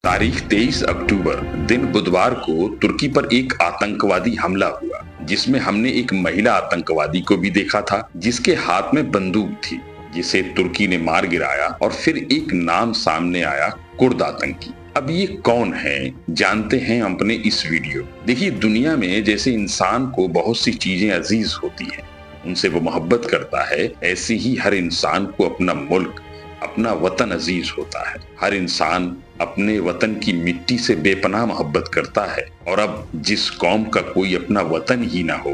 तारीख 23 अक्टूबर दिन बुधवार को तुर्की पर एक आतंकवादी हमला हुआ, जिसमें हमने एक महिला आतंकवादी को भी देखा था जिसके हाथ में बंदूक थी, जिसे तुर्की ने मार गिराया। और फिर एक नाम सामने आया, कुर्द आतंकी। अब ये कौन है, जानते हैं अपने इस वीडियो। देखिए, दुनिया में जैसे इंसान को बहुत सी चीजें अजीज होती हैं, उनसे वो मोहब्बत करता है, ऐसे ही हर इंसान को अपना मुल्क, अपना वतन अजीज होता है। हर इंसान अपने वतन की मिट्टी से बेपनाह मोहब्बत करता है। और अब जिस कौम का कोई अपना वतन ही ना हो,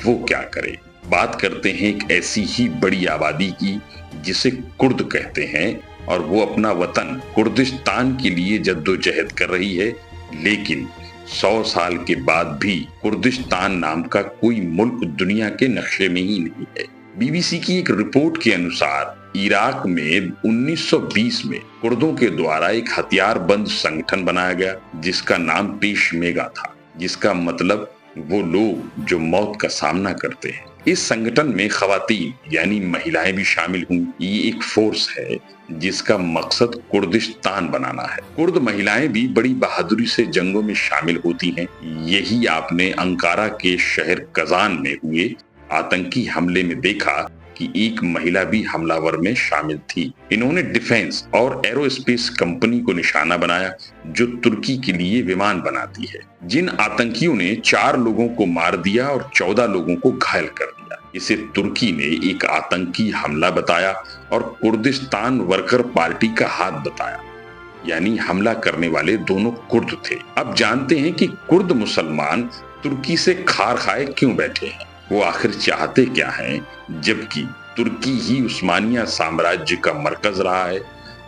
वो क्या करे। बात करते हैं एक ऐसी ही बड़ी आबादी की जिसे कुर्द कहते हैं, और वो अपना वतन कुर्दिस्तान के लिए जद्दोजहद कर रही है। लेकिन 100 साल के बाद भी कुर्दिस्तान नाम का कोई मुल्क दुनिया के नक्शे में ही नहीं है। बीबीसी की एक रिपोर्ट के अनुसार इराक में 1920 में कुर्दों के द्वारा एक हथियारबंद संगठन बनाया गया, जिसका नाम पेशमेगा था, जिसका मतलब वो लोग जो मौत का सामना करते हैं। इस संगठन में खवातीन यानी महिलाएं भी शामिल हुई। ये एक फोर्स है जिसका मकसद कुर्दिस्तान बनाना है। कुर्द महिलाएं भी बड़ी बहादुरी से जंगों में शामिल होती हैं। यही आपने अंकारा के शहर कजान में हुए आतंकी हमले में देखा कि एक महिला भी हमलावर में शामिल थी। इन्होंने डिफेंस और एरोस्पेस कंपनी को निशाना बनाया, जो तुर्की के लिए विमान बनाती है। जिन आतंकियों ने 4 लोगों को मार दिया और 14 लोगों को घायल कर दिया। इसे तुर्की ने एक आतंकी हमला बताया और कुर्दिस्तान वर्कर पार्टी का हाथ बताया, यानी हमला करने वाले दोनों कुर्द थे। अब जानते हैं कि कुर्द मुसलमान तुर्की से खार खाए क्यों बैठे हैं। वो आखिर चाहते क्या हैं, जबकि तुर्की ही उस्मानिया साम्राज्य का मरकज रहा है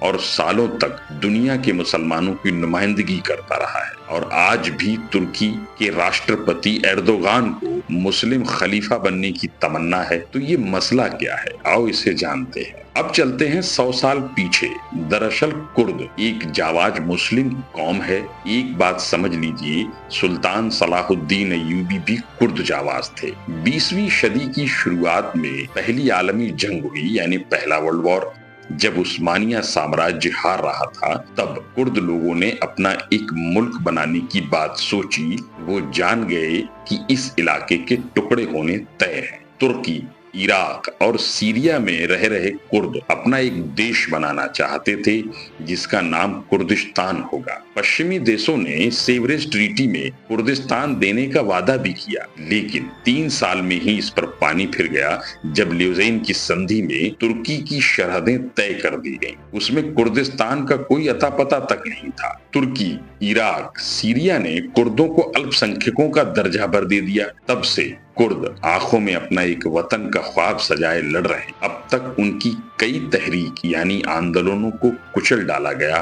और सालों तक दुनिया के मुसलमानों की नुमाइंदगी करता रहा है। और आज भी तुर्की के राष्ट्रपति एर्दोगान को मुस्लिम खलीफा बनने की तमन्ना है। तो ये मसला क्या है, आओ इसे जानते हैं। अब चलते हैं 100 साल पीछे। दरअसल कुर्द एक जावाज मुस्लिम कौम है। एक बात समझ लीजिए, सुल्तान सलाहुद्दीन अय्यूबी भी कुर्द जावाज थे। 20वीं सदी की शुरुआत में पहली आलमी जंग हुई, यानी पहला वर्ल्ड वॉर। जब उस्मानिया साम्राज्य हार रहा था, तब कुर्द लोगों ने अपना एक मुल्क बनाने की बात सोची। वो जान गए कि इस इलाके के टुकड़े होने तय हैं। तुर्की, इराक और सीरिया में रह रहे कुर्द अपना एक देश बनाना चाहते थे, जिसका नाम कुर्दिस्तान होगा। पश्चिमी देशों ने सेवरेज ट्रीटी में कुर्दिस्तान देने का वादा भी किया, लेकिन 3 साल में ही इस पर पानी फिर गया, जब ल्यूज़ेन की संधि में तुर्की की सरहदें तय कर दी गईं। उसमें कुर्दिस्तान का कोई अता पता तक नहीं था। तुर्की, इराक, सीरिया ने कुर्दों को अल्पसंख्यकों का दर्जा भर दे दिया। तब से कुर्द आंखों में अपना एक वतन का ख्वाब सजाए लड़ रहे हैं। अब तक उनकी कई तहरीक यानी आंदोलनों को कुचल डाला गया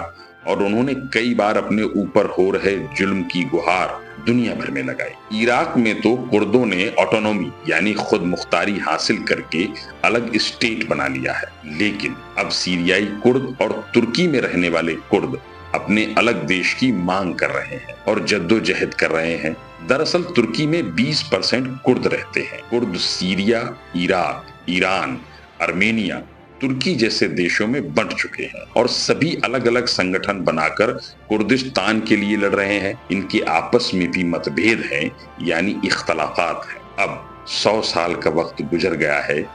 और उन्होंने कई बार अपने ऊपर हो रहे जुल्म की गुहार दुनिया भर में लगाई। इराक में तो कुर्दों ने ऑटोनॉमी यानी खुद मुख्तारी हासिल करके अलग स्टेट बना लिया है। लेकिन अब सीरियाई कुर्द और तुर्की में रहने वाले कुर्द अपने अलग देश की मांग कर रहे हैं और जद्दोजहद कर रहे हैं। दरअसल तुर्की में 20% कुर्द रहते हैं। Kurd Syria, Iraq, Iran, Armenia, तुर्की जैसे देशों में बंट चुके हैं और सभी अलग अलग संगठन बनाकर कुर्दिस्तान के लिए लड़ रहे हैं। इनके आपस में भी मतभेद हैं, यानी इख्तलाफात हैं। अब 100 साल का वक्त गुजर गया है,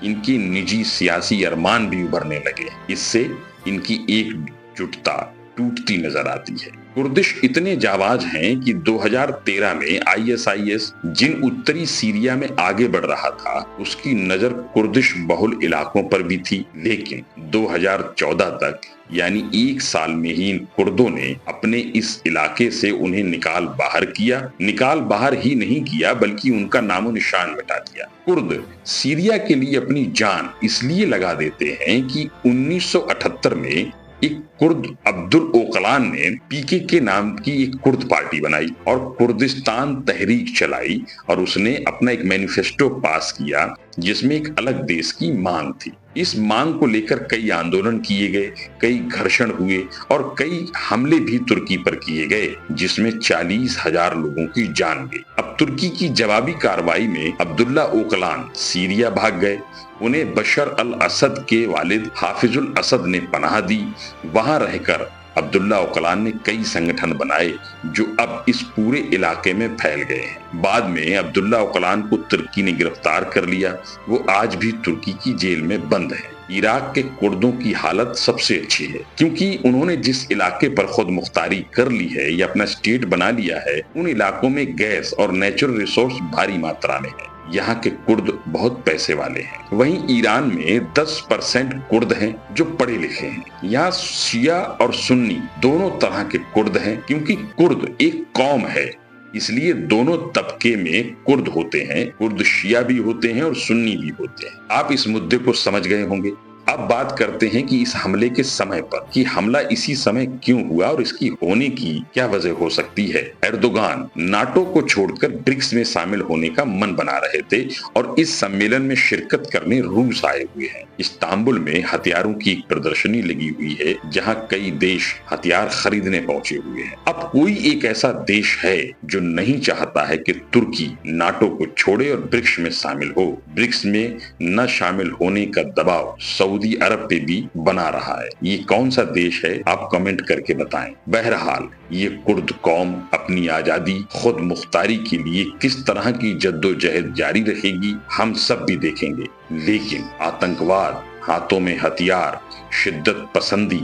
इनकी निजी सियासी अरमान भी उभरने लगे। इससे इनकी एकजुटता टूटती नजर आती है। कुर्दिश इतने जाबाज हैं कि 2013 में ISIS जिन उत्तरी सीरिया में आगे बढ़ रहा था, उसकी नजर कुर्दिश बहुल इलाकों पर भी थी। लेकिन 2014 तक, यानी 1 साल में ही इन कुर्दों ने अपने इस इलाके से उन्हें निकाल बाहर किया। निकाल बाहर ही नहीं किया, बल्कि उनका नामो निशान मिटा दिया। कुर्द सीरिया के लिए अपनी जान इसलिए लगा देते हैं कि 1978 में एक कुर्द अब्दुल ओकलान ने PKK नाम की एक कुर्द पार्टी बनाई और कुर्दिस्तान तहरीक चलाई, और उसने अपना एक मैनिफेस्टो पास किया जिसमें एक अलग देश की मांग थी। इस मांग को लेकर कई आंदोलन किए गए, कई घर्षण हुए और कई हमले भी तुर्की पर किए गए, जिसमें 40,000 लोगों की जान गई। अब तुर्की की जवाबी कार्रवाई में अब्दुल्ला ओकलान सीरिया भाग गए। उन्हें बशर अल असद के वालिद हाफिजुल असद ने पनाह दी। वहां रहकर अब्दुल्ला ओकलान ने कई संगठन बनाए जो अब इस पूरे इलाके में फैल गए हैं। बाद में अब्दुल्ला ओकलान को तुर्की ने गिरफ्तार कर लिया। वो आज भी तुर्की की जेल में बंद है। इराक के कुर्दों की हालत सबसे अच्छी है, क्योंकि उन्होंने जिस इलाके पर खुद मुख्तारी कर ली है या अपना स्टेट बना लिया है, उन इलाकों में गैस और नेचुरल रिसोर्स भारी मात्रा में है। यहाँ के कुर्द बहुत पैसे वाले हैं। वहीं ईरान में 10% कुर्द हैं जो पढ़े लिखे हैं। यहाँ शिया और सुन्नी दोनों तरह के कुर्द हैं, क्योंकि कुर्द एक कौम है, इसलिए दोनों तबके में कुर्द होते हैं। कुर्द शिया भी होते हैं और सुन्नी भी होते हैं। आप इस मुद्दे को समझ गए होंगे। अब बात करते हैं कि इस हमले के समय पर, कि हमला इसी समय क्यों हुआ और इसकी होने की क्या वजह हो सकती है। एर्दोगान नाटो को छोड़कर ब्रिक्स में शामिल होने का मन बना रहे थे और इस सम्मेलन में शिरकत करने रूस आए हुए हैं। इस्तांबुल में हथियारों की एक प्रदर्शनी लगी हुई है, जहां कई देश हथियार खरीदने पहुंचे हुए हैं। अब कोई एक ऐसा देश है जो नहीं चाहता है कि तुर्की नाटो को छोड़े और ब्रिक्स में शामिल हो। ब्रिक्स में न शामिल होने का दबाव सऊदी अरब पे भी बना रहा है। ये कौन सा देश है, आप कमेंट करके बताएं। बहरहाल ये कुर्द कौम अपनी आजादी, खुद मुख्तारी के लिए किस तरह की जद्दोजहद जारी रखेगी, हम सब भी देखेंगे। लेकिन आतंकवाद, हाथों में हथियार, शिद्दत पसंदी,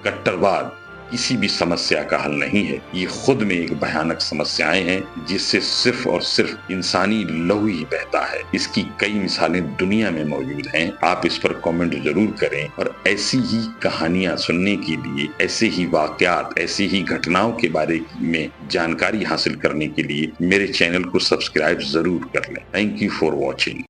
कट्टरवाद किसी भी समस्या का हल नहीं है। ये खुद में एक भयानक समस्याएं हैं जिससे सिर्फ और सिर्फ इंसानी लहू ही बहता है। इसकी कई मिसालें दुनिया में मौजूद हैं। आप इस पर कमेंट जरूर करें और ऐसी ही कहानियां सुनने के लिए, ऐसे ही वाकयात, ऐसी ही घटनाओं के बारे में जानकारी हासिल करने के लिए मेरे चैनल को सब्सक्राइब जरूर कर लें। Thank you for watching.